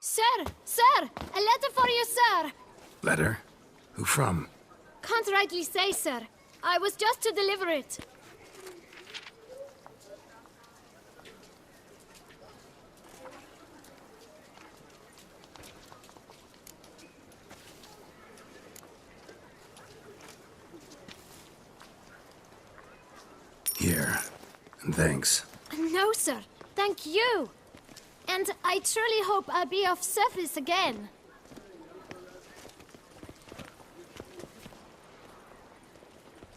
Sir! Sir! A letter for you, sir! Letter? Who from? Can't rightly say, sir. I was just to deliver it. Here. And thanks. No, sir. Thank you. And I truly hope I'll be of service again.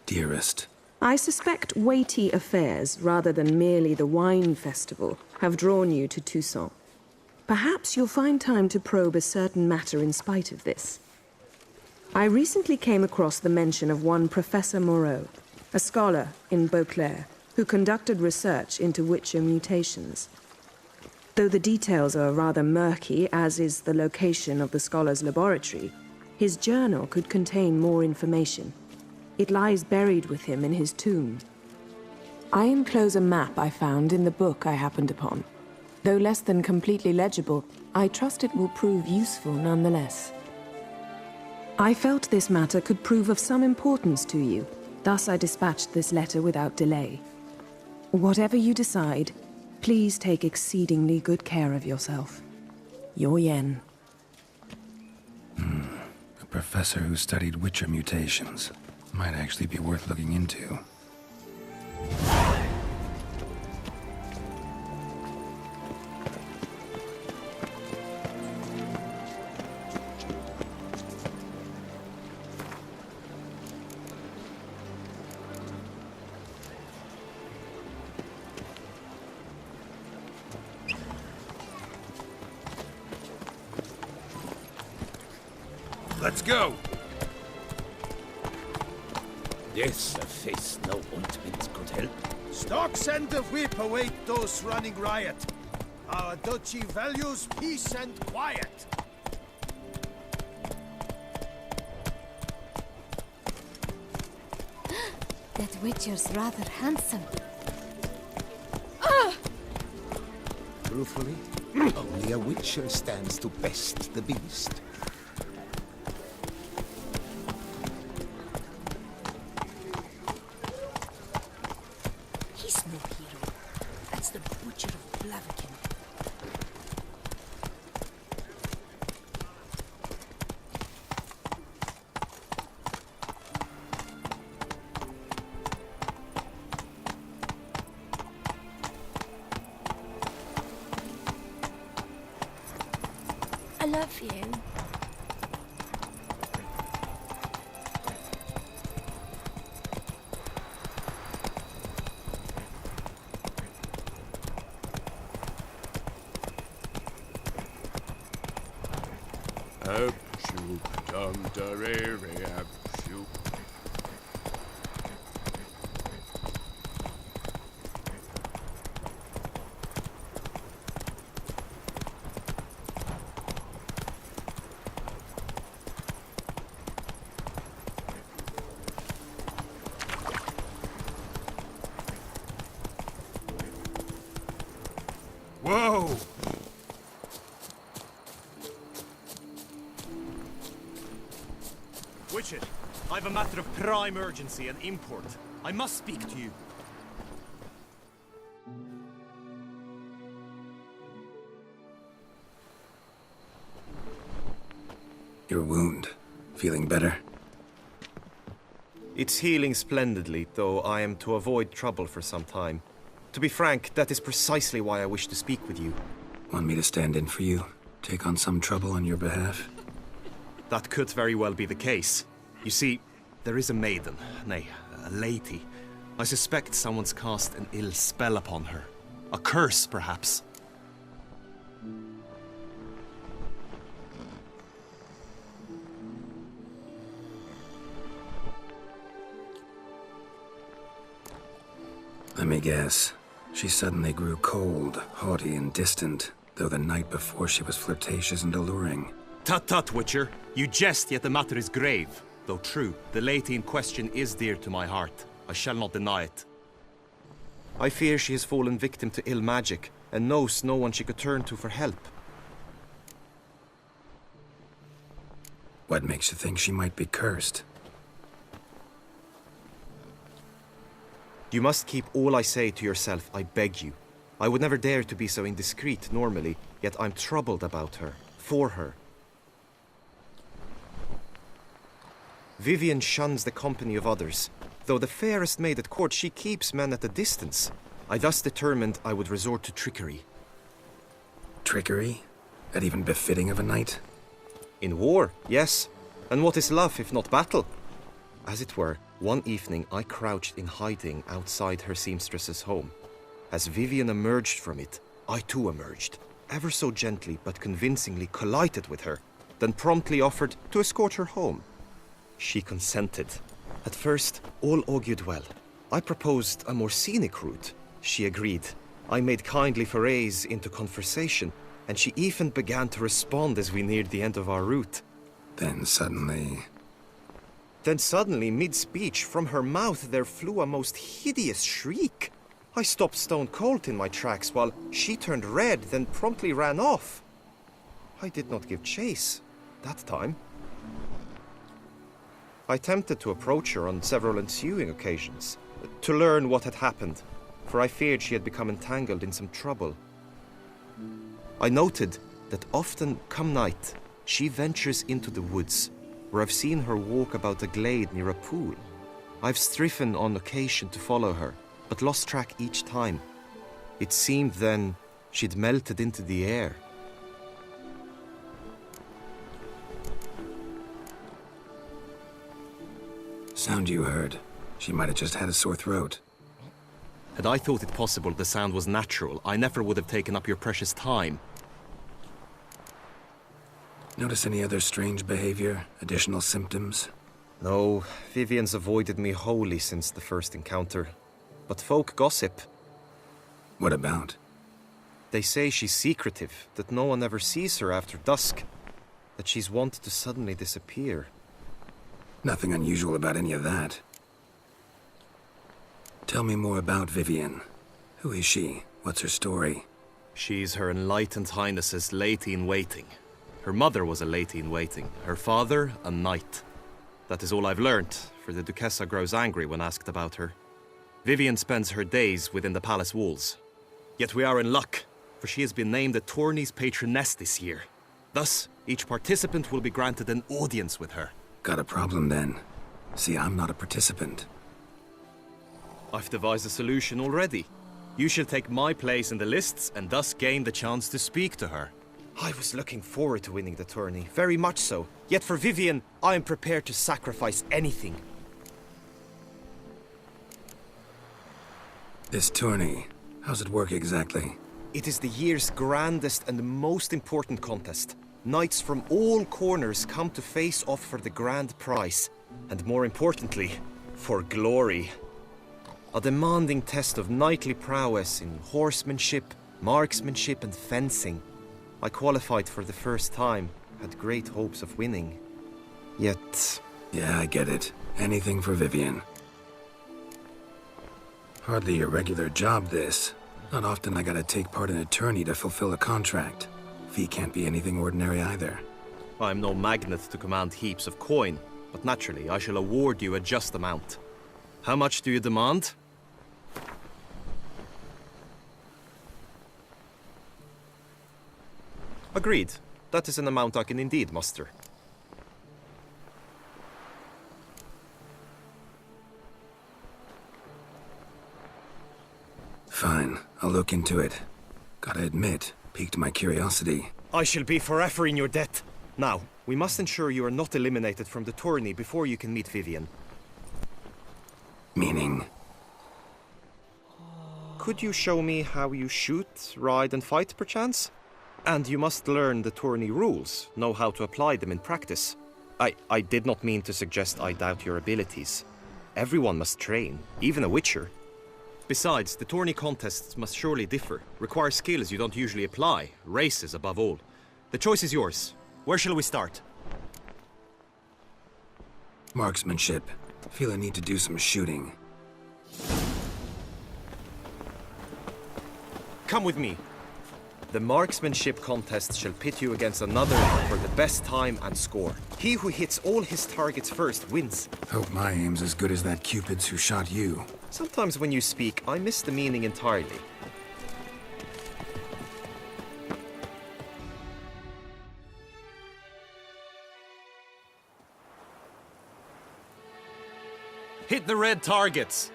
Dearest. I suspect weighty affairs, rather than merely the wine festival, have drawn you to Toussaint. Perhaps you'll find time to probe a certain matter in spite of this. I recently came across the mention of one Professor Moreau, a scholar in Beauclair, who conducted research into Witcher mutations. Though the details are rather murky, as is the location of the scholar's laboratory, his journal could contain more information. It lies buried with him in his tomb. I enclose a map I found in the book I happened upon. Though less than completely legible, I trust it will prove useful nonetheless. I felt this matter could prove of some importance to you, thus I dispatched this letter without delay. Whatever you decide, please take exceedingly good care of yourself. Your Yen. A professor who studied Witcher mutations. Might actually be worth looking into. Let's go! Yes, a face no ointment could help. Stocks and the whip await those running riot. Our duchy values peace and quiet. That Witcher's rather handsome. Truthfully, only a witcher stands to best the beast. He's no hero. That's the Butcher of Blaviken. I love you. Abshoop, dum darere, abshoop. Whoa! Witcher, I've a matter of prime urgency and import. I must speak to you. Your wound. Feeling better? It's healing splendidly, though I am to avoid trouble for some time. To be frank, that is precisely why I wish to speak with you. Want me to stand in for you? Take on some trouble on your behalf? That could very well be the case. You see, there is a maiden, nay, a lady. I suspect someone's cast an ill spell upon her. A curse, perhaps. Let me guess. She suddenly grew cold, haughty, and distant, though the night before she was flirtatious and alluring. Tut tut, Witcher. You jest, yet the matter is grave. Though true, the lady in question is dear to my heart. I shall not deny it. I fear she has fallen victim to ill magic, and knows no one she could turn to for help. What makes you think she might be cursed? You must keep all I say to yourself, I beg you. I would never dare to be so indiscreet normally, yet I'm troubled about her, for her. Vivienne shuns the company of others. Though the fairest maid at court, she keeps men at a distance. I thus determined I would resort to trickery. Trickery? That even befitting of a knight? In war, yes. And what is love if not battle? As it were, one evening I crouched in hiding outside her seamstress's home. As Vivienne emerged from it, I too emerged, ever so gently but convincingly collided with her, then promptly offered to escort her home. She consented. At first, all augured well. I proposed a more scenic route. She agreed. I made kindly forays into conversation, and she even began to respond as we neared the end of our route. Then suddenly, mid-speech, from her mouth there flew a most hideous shriek. I stopped stone cold in my tracks while she turned red, then promptly ran off. I did not give chase that time. I attempted to approach her on several ensuing occasions, to learn what had happened, for I feared she had become entangled in some trouble. I noted that often, come night, she ventures into the woods, where I've seen her walk about a glade near a pool. I've striven on occasion to follow her, but lost track each time. It seemed then she'd melted into the air. sound you heard. She might have just had a sore throat. Had I thought it possible the sound was natural, I never would have taken up your precious time. Notice any other strange behavior? Additional symptoms? No, Vivienne's avoided me wholly since the first encounter. But folk gossip. What about? They say she's secretive, that no one ever sees her after dusk, that she's wont to suddenly disappear. Nothing unusual about any of that. Tell me more about Vivienne. Who is she? What's her story? She's Her Enlightened Highness's lady-in-waiting. Her mother was a lady-in-waiting, her father a knight. That is all I've learnt, for the Duchessa grows angry when asked about her. Vivienne spends her days within the palace walls. Yet we are in luck, for she has been named the tourney's patroness this year. Thus, each participant will be granted an audience with her. Got a problem then. See, I'm not a participant. I've devised a solution already. You shall take my place in the lists and thus gain the chance to speak to her. I was looking forward to winning the tourney, very much so. Yet for Vivienne, I am prepared to sacrifice anything. This tourney, how's it work exactly? It is the year's grandest and most important contest. Knights from all corners come to face off for the grand prize. And more importantly, for glory. A demanding test of knightly prowess in horsemanship, marksmanship and fencing. I qualified for the first time, had great hopes of winning. Yet... Yeah, I get it. Anything for Vivienne. Hardly your regular job, this. Not often I gotta take part in a tourney to fulfill a contract. Fee can't be anything ordinary either. I'm no magnet to command heaps of coin, but naturally I shall award you a just amount. How much do you demand? Agreed. That is an amount I can indeed muster. Fine, I'll look into it. Gotta admit, piqued my curiosity. I shall be forever in your debt. Now, we must ensure you are not eliminated from the tourney before you can meet Vivienne. Meaning? Could you show me how you shoot, ride and fight, perchance? And you must learn the tourney rules, know how to apply them in practice. I did not mean to suggest I doubt your abilities. Everyone must train, even a witcher. Besides, the tourney contests must surely differ, require skills you don't usually apply, races above all. The choice is yours. Where shall we start? Marksmanship. Feel I need to do some shooting. Come with me. The marksmanship contest shall pit you against another for the best time and score. He who hits all his targets first wins. Hope my aim's as good as that Cupid's who shot you. Sometimes when you speak, I miss the meaning entirely. Hit the red targets!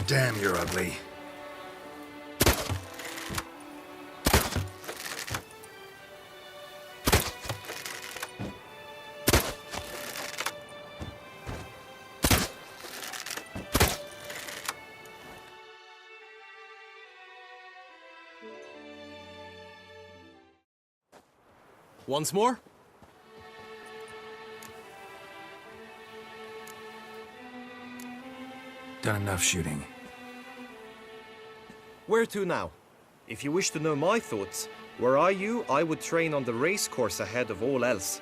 Damn, you're ugly. Once more? Done enough shooting. Where to now? If you wish to know my thoughts, were I you, I would train on the race course ahead of all else.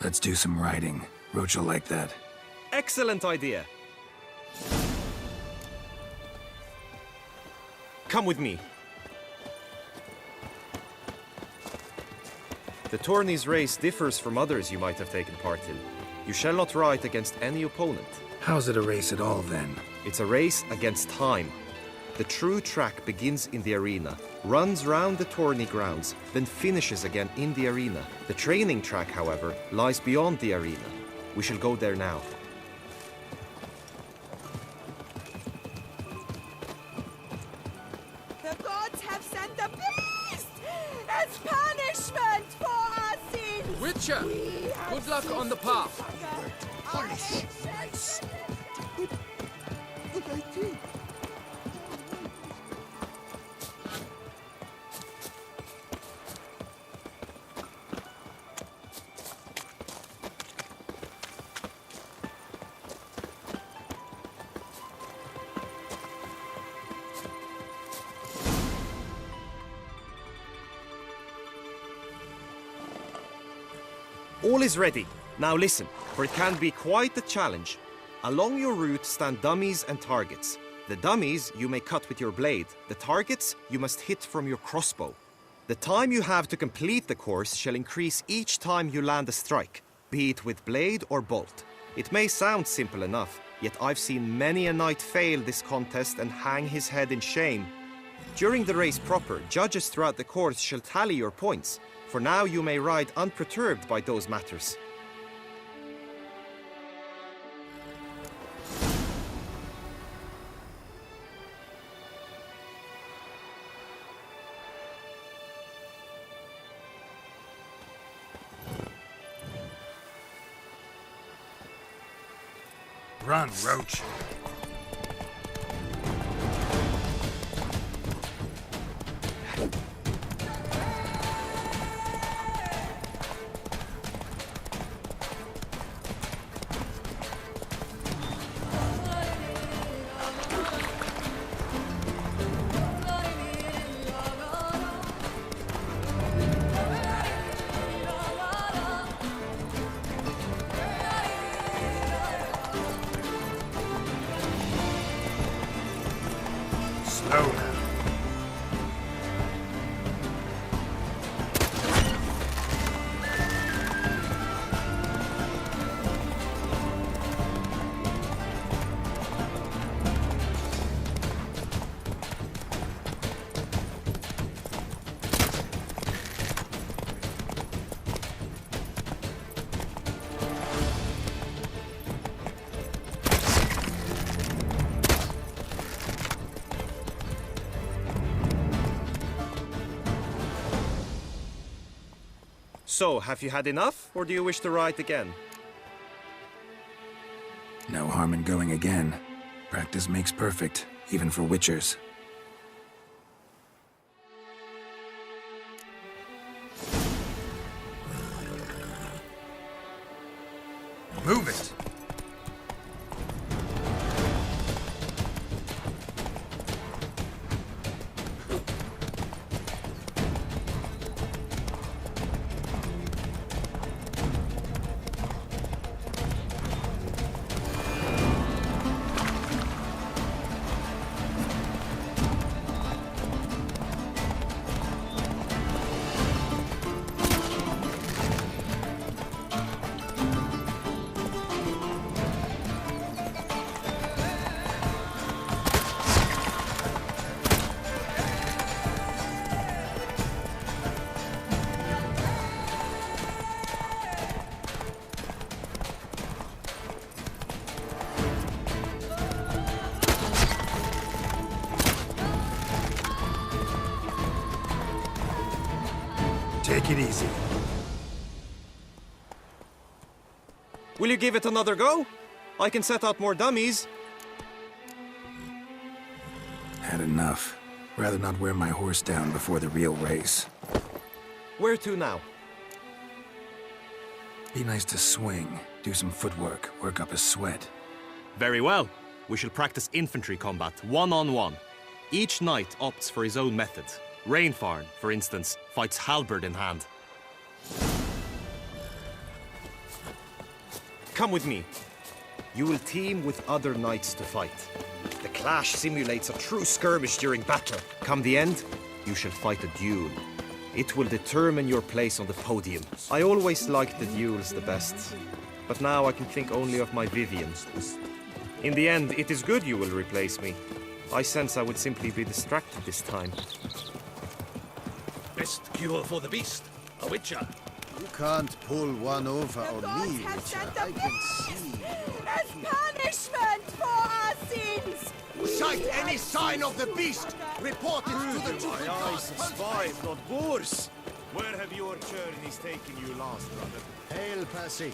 Let's do some riding. Roach will like that. Excellent idea! Come with me. The tourney's race differs from others you might have taken part in. You shall not ride against any opponent. How's it a race at all, then? It's a race against time. The true track begins in the arena, runs round the tourney grounds, then finishes again in the arena. The training track, however, lies beyond the arena. We shall go there now. The gods have sent a beast as punishment for our sins. Witcher, good luck on the path. Polish. Nice. Good idea. All is ready. Now listen, for it can be quite the challenge. Along your route stand dummies and targets. The dummies you may cut with your blade. The targets you must hit from your crossbow. The time you have to complete the course shall increase each time you land a strike, be it with blade or bolt. It may sound simple enough, yet I've seen many a knight fail this contest and hang his head in shame. During the race proper, judges throughout the course shall tally your points. For now you may ride unperturbed by those matters. Run, Roach. Slow now. So, have you had enough, or do you wish to ride again? No harm in going again. Practice makes perfect, even for witchers. Move it! Take it easy. Will you give it another go? I can set out more dummies. Had enough. Rather not wear my horse down before the real race. Where to now? Be nice to swing, do some footwork, work up a sweat. Very well. We shall practice infantry combat, one-on-one. Each knight opts for his own method. Rainfarn, for instance, fights halberd in hand. Come with me. You will team with other knights to fight. The clash simulates a true skirmish during battle. Come the end, you shall fight a duel. It will determine your place on the podium. I always liked the duels the best, but now I can think only of my Vivian. In the end, it is good you will replace me. I sense I would simply be distracted this time. Best cure for the beast, a witcher. You can't pull one over The on gods me, have Witcher. sent I the can beast see. as punishment for our sins. Sight any sign of the beast! Report it to the My eyes of spies, not boors. Where have your journeys taken you last, brother? Hail, Percy.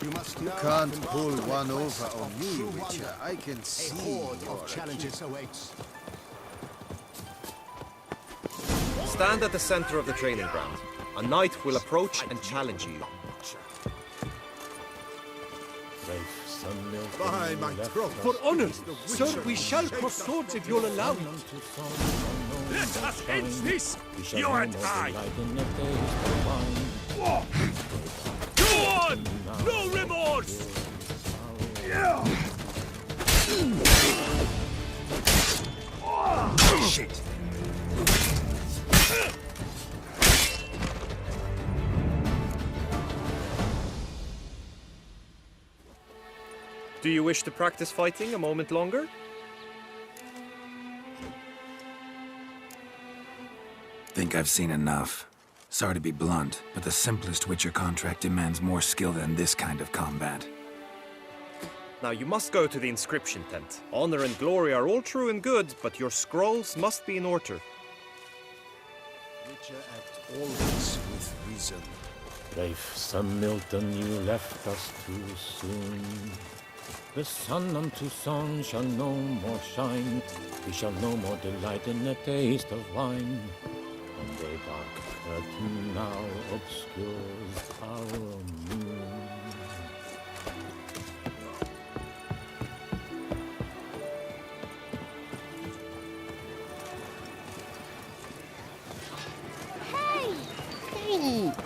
You must You can't pull one over on me, Witcher. I can see horde you're of a challenges awaits. Stand at the center of the training ground. A knight will approach and challenge you. By my throat. For honor, sir, we shall cross swords if you'll allow it. Let us end this, you and I. Go on! No remorse! Shit! Do you wish to practice fighting a moment longer? Think I've seen enough. Sorry to be blunt, but the simplest Witcher contract demands more skill than this kind of combat. Now you must go to the inscription tent. Honor and glory are all true and good, but your scrolls must be in order. Witcher act always with reason. Brave Sir Milton, you left us too soon. The sun unto sun shall no more shine. We shall no more delight in the taste of wine. And a dark curtain now obscures our moon.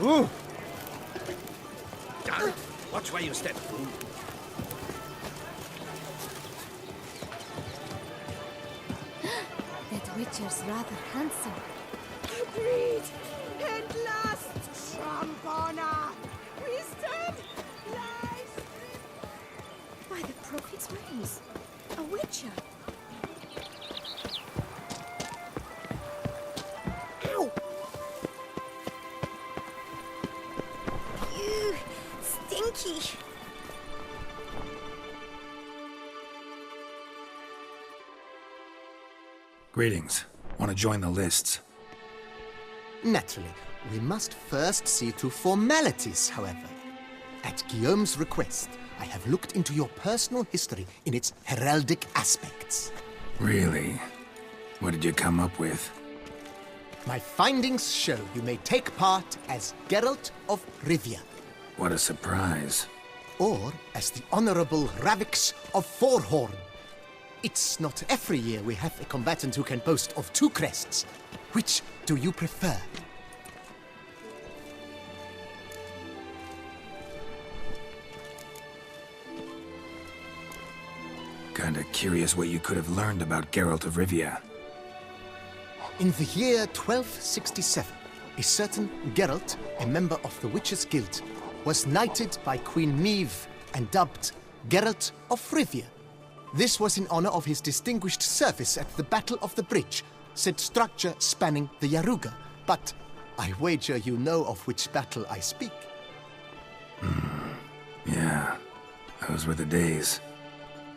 Ooh. Watch where you step. That Witcher's rather handsome. Agreed. At last, Trampona. Wisdom lies. By the Prophet's rays, a Witcher. Ow! Ew, stinky. Greetings. Want to join the lists? Naturally, we must first see to formalities, however. At Guillaume's request, I have looked into your personal history in its heraldic aspects. Really? What did you come up with? My findings show you may take part as Geralt of Rivia, What a surprise. or as the Honorable Ravix of Forhorn. It's not every year we have a combatant who can boast of two crests. Which do you prefer? Kinda curious what you could have learned about Geralt of Rivia. In the year 1267, a certain Geralt, a member of the Witches' Guild, was knighted by Queen Meve and dubbed Geralt of Rivia. This was in honor of his distinguished service at the Battle of the Bridge, said structure spanning the Yaruga. But I wager you know of which battle I speak. Yeah, those were the days.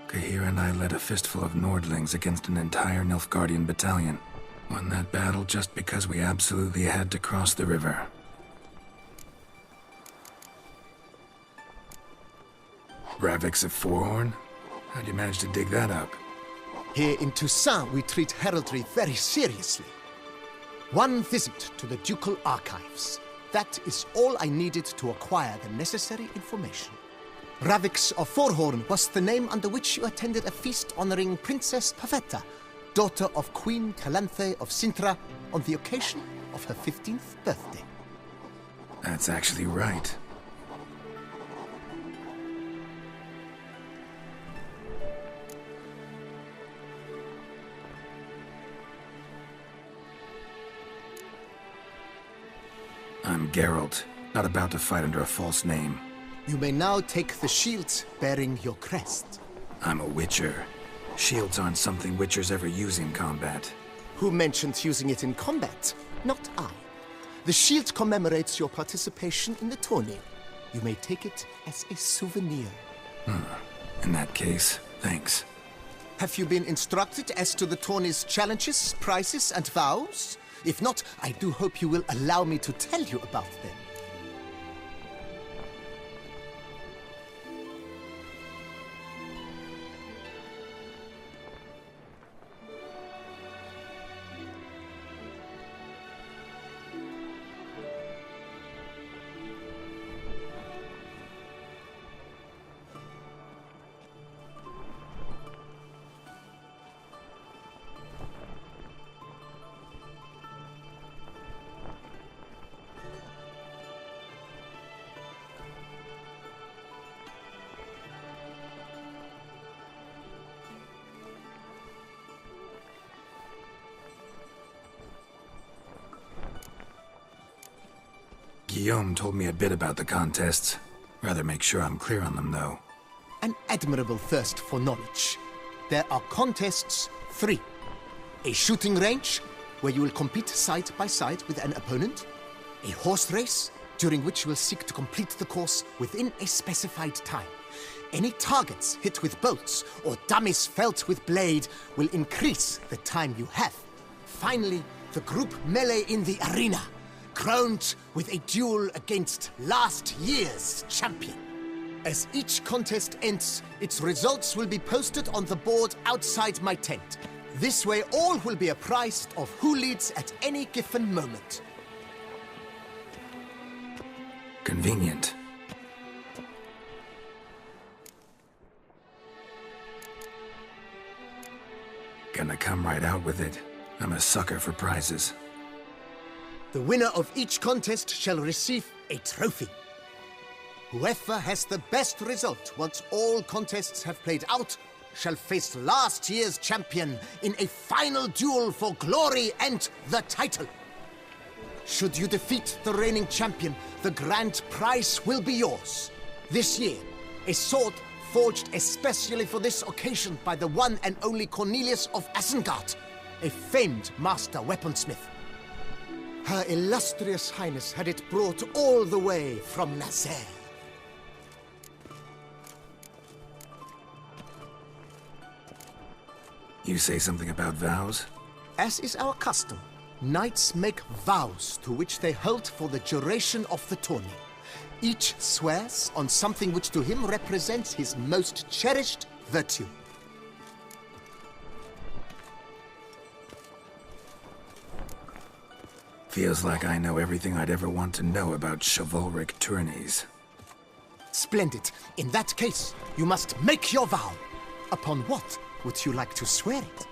Kahira and I led a fistful of Nordlings against an entire Nilfgaardian battalion. Won that battle just because we absolutely had to cross the river. Ravix of Forehorn? How'd you manage to dig that up? Here in Toussaint, we treat heraldry very seriously. One visit to the Ducal Archives. That is all I needed to acquire the necessary information. Ravix of Forehorn was the name under which you attended a feast honoring Princess Pavetta, daughter of Queen Calanthe of Sintra, on the occasion of her 15th birthday. That's actually right. I'm Geralt, not about to fight under a false name. You may now take the shield bearing your crest. I'm a Witcher. Shields aren't something Witchers ever use in combat. Who mentioned using it in combat? Not I. The shield commemorates your participation in the tourney. You may take it as a souvenir. In that case, thanks. Have you been instructed as to the tourney's challenges, prizes, and vows? If not, I do hope you will allow me to tell you about them. Guillaume told me a bit about the contests. Rather make sure I'm clear on them, though. An admirable thirst for knowledge. There are contests 3. A shooting range, where you will compete side by side with an opponent. A horse race, during which you will seek to complete the course within a specified time. Any targets hit with bolts or dummies felt with blade will increase the time you have. Finally, the group melee in the arena, crowned with a duel against last year's champion. As each contest ends, its results will be posted on the board outside my tent. This way all will be apprised of who leads at any given moment. Convenient. Gonna come right out with it. I'm a sucker for prizes. The winner of each contest shall receive a trophy. Whoever has the best result once all contests have played out shall face last year's champion in a final duel for glory and the title. Should you defeat the reigning champion, the grand prize will be yours. This year, a sword forged especially for this occasion by the one and only Cornelius of Isengard, a famed master weaponsmith. Her illustrious highness had it brought all the way from Nazaire. You say something about vows? As is our custom, knights make vows to which they hold for the duration of the tourney. Each swears on something which to him represents his most cherished virtue. Feels like I know everything I'd ever want to know about chivalric tourneys. Splendid. In that case, you must make your vow. Upon what would you like to swear it?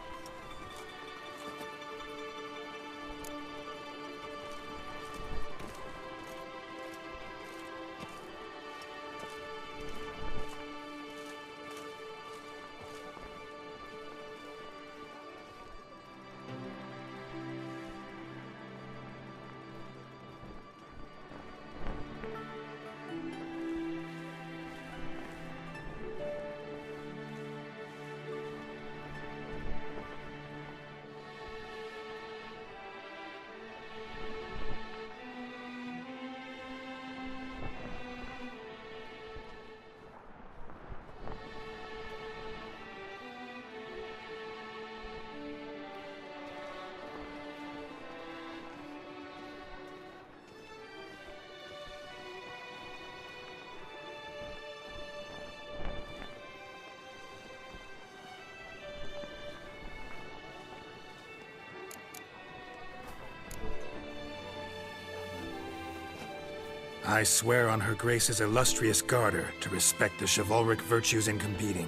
I swear on her grace's illustrious garter to respect the chivalric virtues in competing.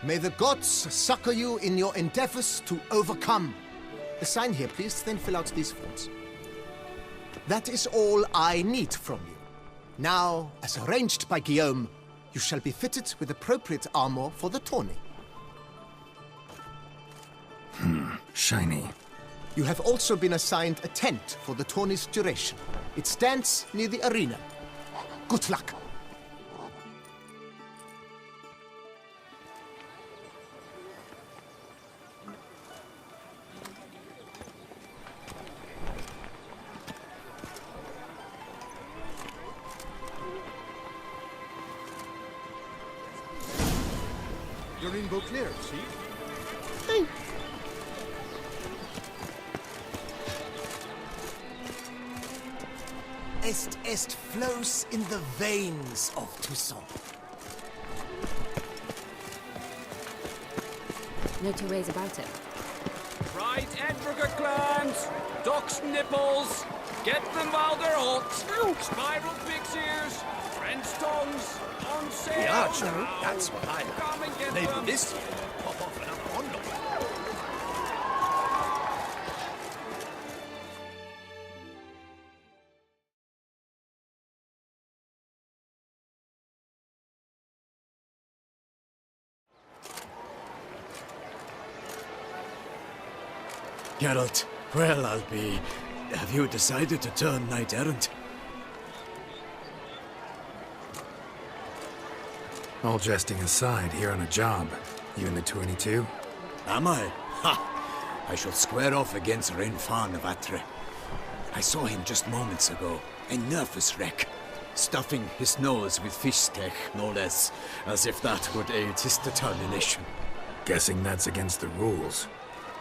May the gods succor you in your endeavors to overcome. Sign here, please, then fill out these forms. That is all I need from you. Now, as arranged by Guillaume, you shall be fitted with appropriate armor for the tourney. Shiny. You have also been assigned a tent for the tourney's duration. It stands near the arena. Good luck. You're in Beauclair, see? Est flows in the veins of Toussaint. No two ways about it. Right, Edinburgh clams, duck's nipples, get them while they're hot. Spiral pig's ears, French tongues, on sale. The archery, that's what I Come and get like. Maybe them. this year, pop off another envelope. Geralt, well, I'll be... Have you decided to turn knight-errant? All jesting aside, here on a job. You in the 22? Am I? Ha! I shall square off against Renfan of Atre. I saw him just moments ago. A nervous wreck. Stuffing his nose with fish steak, no less. As if that would aid his determination. Guessing that's against the rules.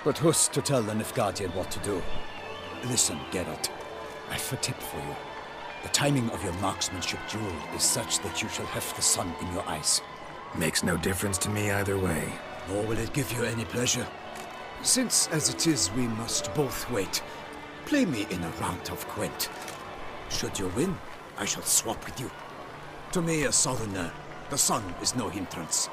But who's to tell the Nilfgaardian what to do? Listen, Geralt. I've a tip for you. The timing of your marksmanship duel is such that you shall have the sun in your eyes. Makes no difference to me either way. Nor will it give you any pleasure. Since, as it is, we must both wait, play me in a round of Gwent. Should you win, I shall swap with you. To me, a southerner, the sun is no hindrance.